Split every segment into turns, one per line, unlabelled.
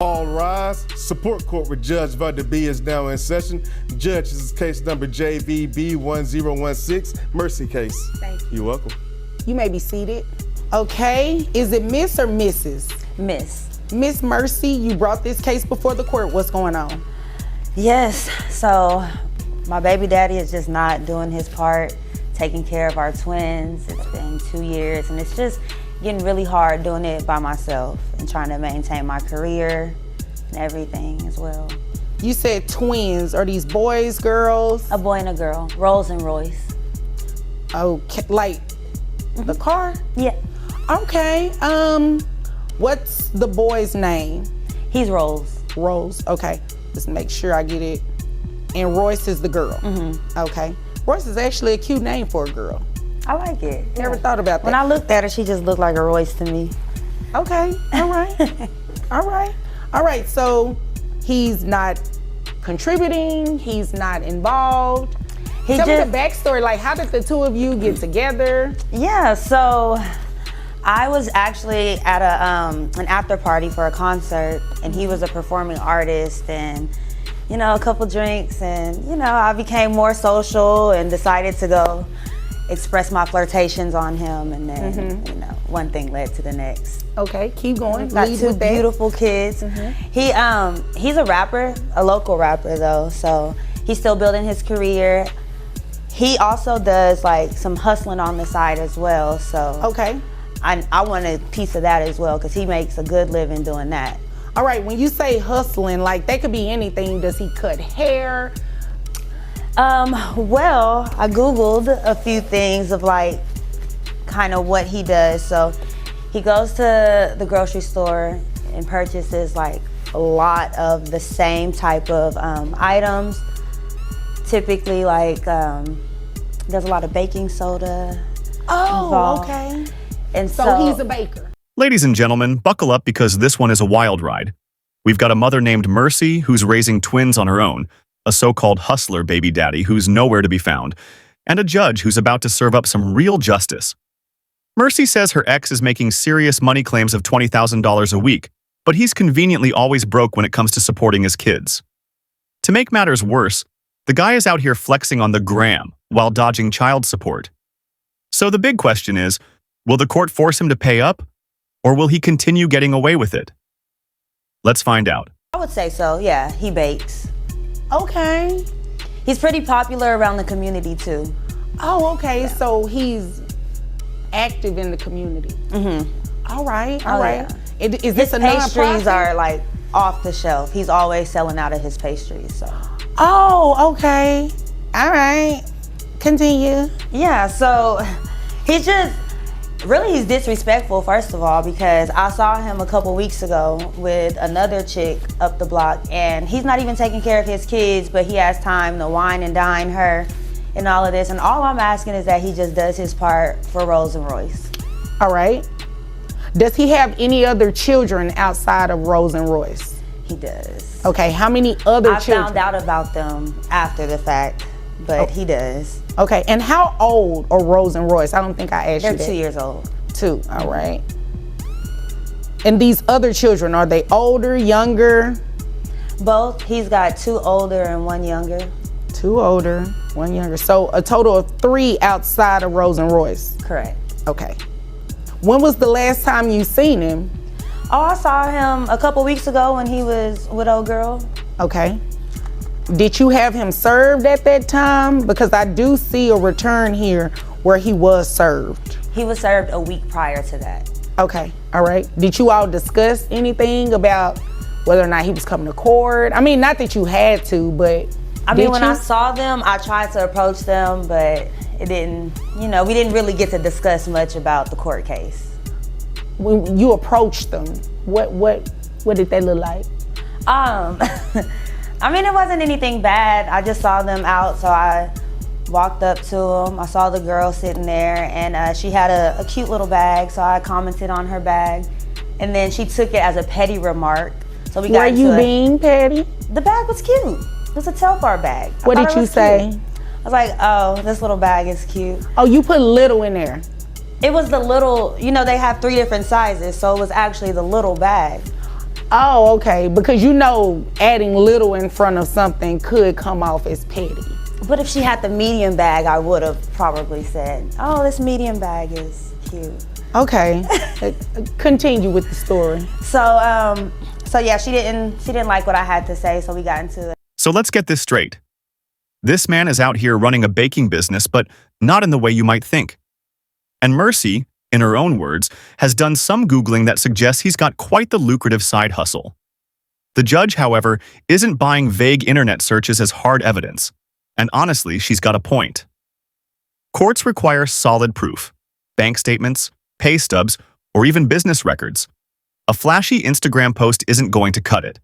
All rise. Support court with Judge Vanda B is now in session. Judge, this is case number JVB1016, Mercy case.
Thank you.
You're welcome.
You may be seated. Okay, is it Miss or Mrs.?
Miss.
Miss Mercy, you brought this case before the court. What's going on?
Yes, so my baby daddy is just not doing his part, taking care of our twins. It's been 2 years and it's just getting really hard doing it by myself and trying to maintain my career and everything as well.
You said twins. Are these boys, girls?
A boy and a girl, Rolls and Royce.
Okay, like the car?
Yeah.
Okay, what's the boy's name?
He's Rolls.
Rose, okay. Just make sure I get it. And Royce is the girl?
Mm-hmm.
Okay. Royce is actually a cute name for a girl.
I like it.
Never thought about that.
When I looked at her, she just looked like a Royce to me.
Okay, all right. All right, so he's not contributing, he's not involved. Tell me the backstory, like how did the two of you get together?
Yeah, so I was actually at an after party for a concert and he was a performing artist and a couple drinks and I became more social and decided to go express my flirtations on him and then one thing led to the next.
Okay, keep going.
Got two beautiful kids. He's a rapper, a local rapper though, so he's still building his career. He also does like some hustling on the side as well, so
okay.
I want a piece of that as well because he makes a good living doing that.
All right, when you say hustling, like that could be anything. Does he cut hair?
Well, I Googled a few things of like kind of what he does. So he goes to the grocery store and purchases like a lot of the same type of items. Typically like, there's a lot of baking soda involved.
Okay.
And so
he's a baker.
Ladies and gentlemen, buckle up because this one is a wild ride. We've got a mother named Mercy who's raising twins on her own, a so-called hustler baby daddy who's nowhere to be found, and a judge who's about to serve up some real justice. Mercy says her ex is making serious money claims of $20,000 a week, but he's conveniently always broke when it comes to supporting his kids. To make matters worse, the guy is out here flexing on the gram while dodging child support. So the big question is, will the court force him to pay up, or will he continue getting away with it? Let's find out.
I would say so, yeah, he bakes.
Okay.
He's pretty popular around the community too.
Oh, okay, yeah. So he's active in the community. All right, all right.
Yeah.
Is this a
pastries
nonprofit?
are like off the shelf. He's always selling out of his pastries, so.
Oh, okay. All right, continue.
Yeah, so he's disrespectful, first of all, because I saw him a couple weeks ago with another chick up the block, and he's not even taking care of his kids, but he has time to wine and dine her and all of this. And all I'm asking is that he just does his part for Rolls and Royce.
All right. Does he have any other children outside of Rolls and Royce?
He does.
Okay, how many other children?
I found out about them after the fact, but he does.
Okay, and how old are Rolls and Royce? I don't think I asked you that.
They're 2 years old.
2, all right. And these other children, are they older, younger?
Both. He's got 2 older and 1 younger.
2 older, 1 younger. So a total of 3 outside of Rolls and Royce?
Correct.
Okay. When was the last time you seen him?
Oh, I saw him a couple weeks ago when he was with old girl.
Okay. Did you have him served at that time? Because I do see a return here where he was served.
He was served a week prior to that.
Okay, all right. Did you all discuss anything about whether or not he was coming to court? I mean, not that you had to, but
when I saw them, I tried to approach them, but it didn't, we didn't really get to discuss much about the court case.
When you approached them, what did they look like?
It wasn't anything bad. I just saw them out, so I walked up to them. I saw the girl sitting there, and she had a cute little bag, so I commented on her bag. And then she took it as a petty remark. So we got
Were you being petty?
The bag was cute. It was a Telfar bag.
What did you say?
Cute. I was like, oh, this little bag is cute.
Oh, you put little in there.
It was the little, they have 3 different sizes, so it was actually the little bag.
Oh, okay. Because you know adding little in front of something could come off as petty.
But if she had the medium bag, I would have probably said, oh, this medium bag is cute.
Okay. Continue with the story.
So yeah, she didn't like what I had to say, so we got into it.
So let's get this straight. This man is out here running a baking business, but not in the way you might think. And Mercy, in her own words, has done some Googling that suggests he's got quite the lucrative side hustle. The judge, however, isn't buying vague internet searches as hard evidence. And honestly, she's got a point. Courts require solid proof: bank statements, pay stubs, or even business records. A flashy Instagram post isn't going to cut it.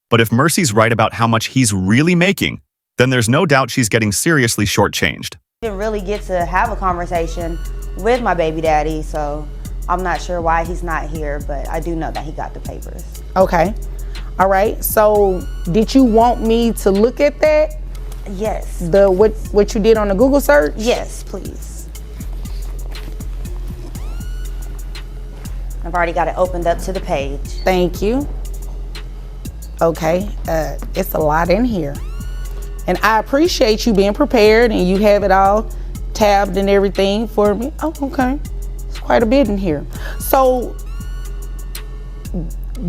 But if Mercy's right about how much he's really making, then there's no doubt she's getting seriously shortchanged.
Didn't really get to have a conversation with my baby daddy, so I'm not sure why he's not here, but I do know that he got the papers.
Okay. All right. So did you want me to look at that?
Yes.
What you did on the Google search?
Yes, please. I've already got it opened up to the page.
Thank you. Okay. It's a lot in here. And I appreciate you being prepared and you have it all tabbed and everything for me. Oh, okay. It's quite a bit in here. So,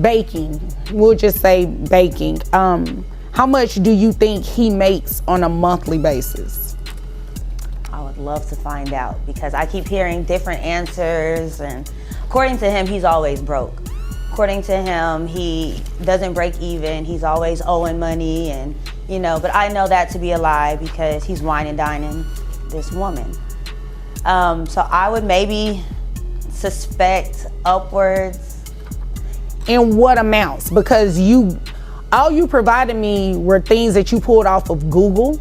baking, we'll just say baking. How much do you think he makes on a monthly basis?
I would love to find out because I keep hearing different answers, and according to him, he's always broke. According to him, he doesn't break even. He's always owing money, and but I know that to be a lie because he's wine and dining this woman. So I would maybe suspect upwards.
In what amounts? Because all you provided me were things that you pulled off of Google.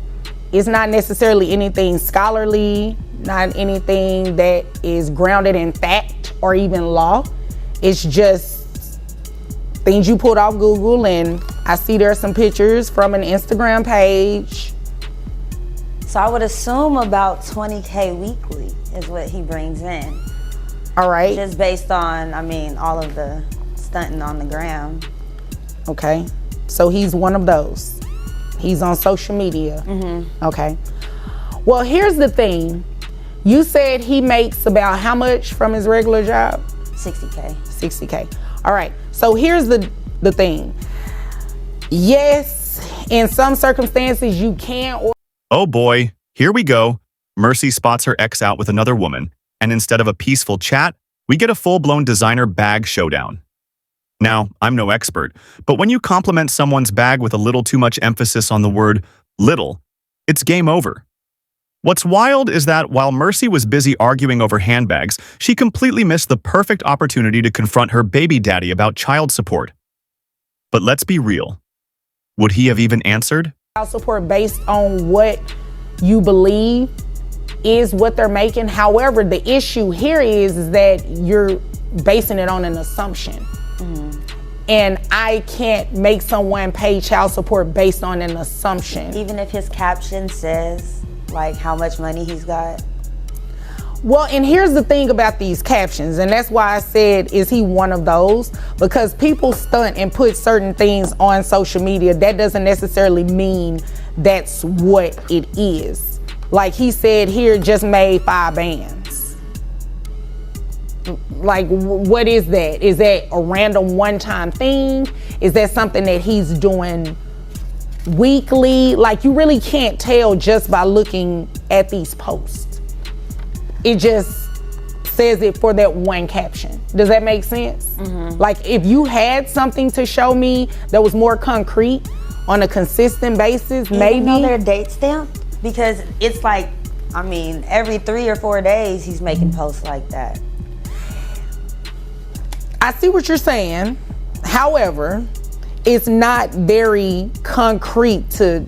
It's not necessarily anything scholarly, not anything that is grounded in fact or even law. It's just things you pulled off Google, and I see there are some pictures from an Instagram page.
So I would assume about 20K weekly is what he brings in.
All right.
Just based on, all of the stunting on the gram.
Okay. So he's one of those. He's on social media.
Mm-hmm.
Okay. Well, here's the thing. You said he makes about how much from his regular job?
60K.
60K. All right. So here's the thing. Yes, in some circumstances you can.
Oh boy, here we go. Mercy spots her ex out with another woman, and instead of a peaceful chat, we get a full-blown designer bag showdown. Now, I'm no expert, but when you compliment someone's bag with a little too much emphasis on the word little, it's game over. What's wild is that while Mercy was busy arguing over handbags, she completely missed the perfect opportunity to confront her baby daddy about child support. But let's be real. Would he have even answered?
Child support based on what you believe is what they're making. However, the issue here is that you're basing it on an assumption.
Mm-hmm.
And I can't make someone pay child support based on an assumption.
Even if his caption says how much money he's got?
Well, and here's the thing about these captions, and that's why I said, is he one of those? Because people stunt and put certain things on social media. That doesn't necessarily mean that's what it is. Like he said here, just made 5 bands. Like, what is that? Is that a random one-time thing? Is that something that he's doing weekly? Like, you really can't tell just by looking at these posts. It just says it for that one caption. Does that make sense?
Mm-hmm.
Like, if you had something to show me that was more concrete on a consistent basis,
Even
maybe.
though they're date stamped? Because it's every 3 or 4 days he's making posts like that.
I see what you're saying. However, it's not very concrete to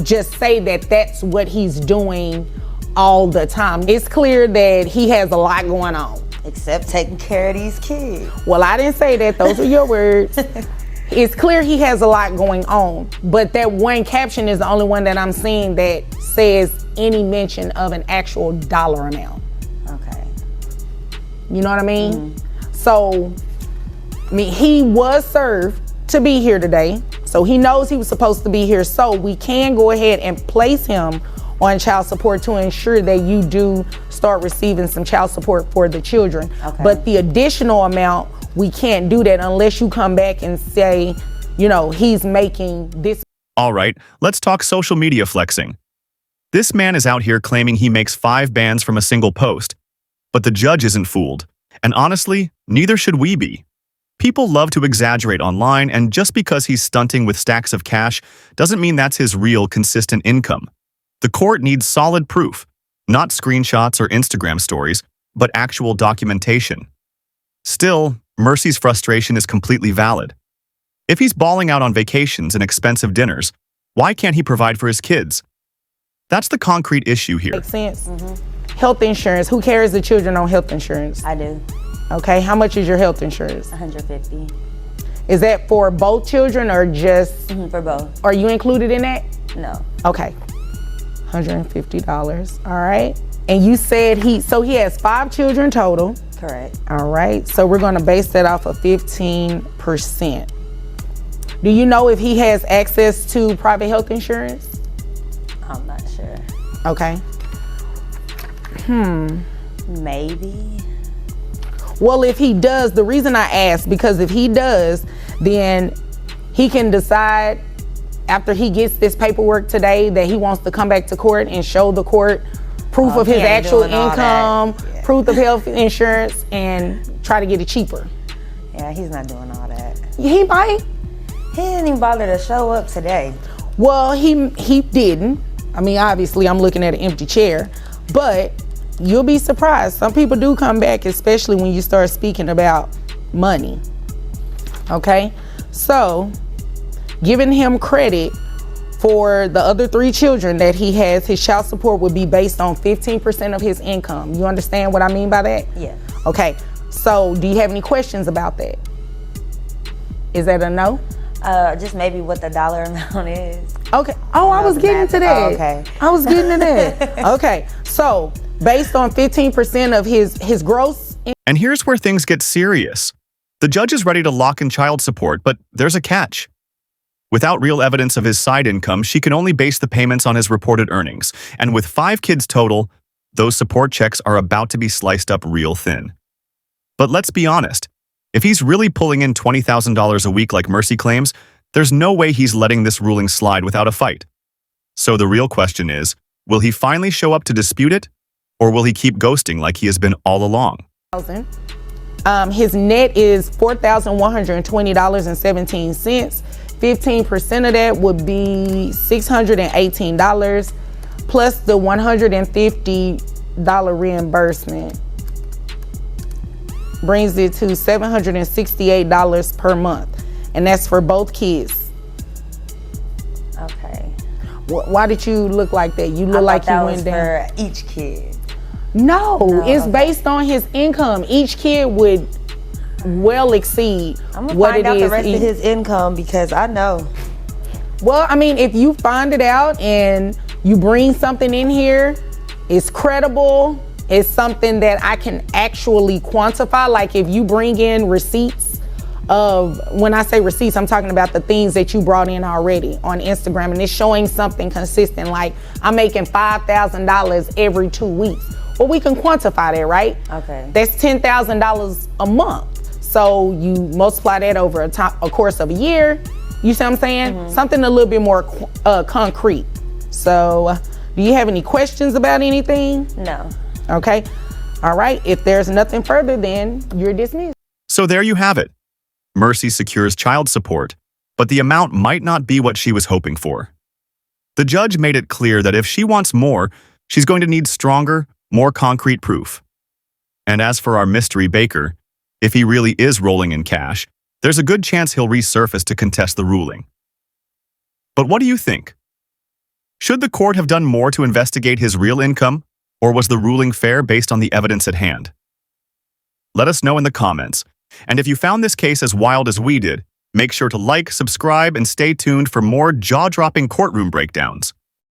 just say that that's what he's doing all the time. It's clear that he has a lot going on.
Except taking care of these kids.
Well, I didn't say that. Those are your words. It's clear he has a lot going on, but that one caption is the only one that I'm seeing that says any mention of an actual dollar amount.
Okay.
You know what I mean?
Mm-hmm.
So mean, he was served to be here today, so he knows he was supposed to be here, so we can go ahead and place him on child support to ensure that you do start receiving some child support for the children.
Okay.
But the additional amount, we can't do that unless you come back and say, you know, he's making this.
All right, let's talk social media flexing. This man is out here claiming he makes 5 bands from a single post. But the judge isn't fooled. And honestly, neither should we be. People love to exaggerate online, and just because he's stunting with stacks of cash doesn't mean that's his real, consistent income. The court needs solid proof, not screenshots or Instagram stories, but actual documentation. Still, Mercy's frustration is completely valid. If he's balling out on vacations and expensive dinners, why can't he provide for his kids? That's the concrete issue here.
Makes sense? Health insurance, who carries the children on health insurance?
I do.
Okay, how much is your health insurance?
$150.
Is that for both children or just,
For both.
are you included in that?
No.
Okay, $150, all right. And you said he has 5 children total.
Correct.
All right, so we're gonna base that off of 15%. Do you know if he has access to private health insurance?
I'm not sure.
Okay.
Maybe.
Well, if he does, the reason I ask, because if he does, then he can decide after he gets this paperwork today that he wants to come back to court and show the court proof of his
he ain't
actual
doing all
income,
that. Yeah.
proof of health insurance, and try to get it cheaper.
Yeah, he's not doing all that.
He might.
He didn't even bother to show up today.
Well, he didn't. I mean, obviously, I'm looking at an empty chair, but you'll be surprised. Some people do come back, especially when you start speaking about money. Okay? So, giving him credit for the other 3 children that he has, his child support would be based on 15% of his income. You understand what I mean by that?
Yes.
Okay. So, do you have any questions about that? Is that a no?
Just maybe what the dollar amount is.
Okay. Oh, I was getting to that.
Oh, okay.
I was getting to that. Okay. So, based on 15% of his gross.
And here's where things get serious. The judge is ready to lock in child support, but there's a catch. Without real evidence of his side income, she can only base the payments on his reported earnings. And with 5 kids total, those support checks are about to be sliced up real thin. But let's be honest. If he's really pulling in $20,000 a week like Mercy claims, there's no way he's letting this ruling slide without a fight. So the real question is, will he finally show up to dispute it? Or will he keep ghosting like he has been all along?
His net is $4,120.17. 15% of that would be $618 plus the $150 reimbursement. Brings it to $768 per month. And that's for both kids.
Okay.
Why did you look like that? You look like you went down.
For each kid.
No, it's
okay.
based on his income. Each kid would well exceed
I'm gonna
what
find
it
out
is.
the rest of his income because I know.
Well, I mean, if you find it out and you bring something in here, it's credible, it's something that I can actually quantify. Like if you bring in receipts of, when I say receipts, I'm talking about the things that you brought in already on Instagram, and it's showing something consistent, like I'm making $5,000 every 2 weeks. Well, we can quantify that, right?
Okay.
That's $10,000 a month. So you multiply that over a course of a year. You see what I'm saying? Something a little bit more concrete. So do you have any questions about anything?
No.
Okay. All right. If there's nothing further, then you're dismissed.
So there you have it. Mercy secures child support, but the amount might not be what she was hoping for. The judge made it clear that if she wants more, she's going to need stronger, more concrete proof. And as for our mystery baker, if he really is rolling in cash, there's a good chance he'll resurface to contest the ruling. But what do you think? Should the court have done more to investigate his real income, or was the ruling fair based on the evidence at hand? Let us know in the comments. And if you found this case as wild as we did, make sure to like, subscribe, and stay tuned for more jaw-dropping courtroom breakdowns.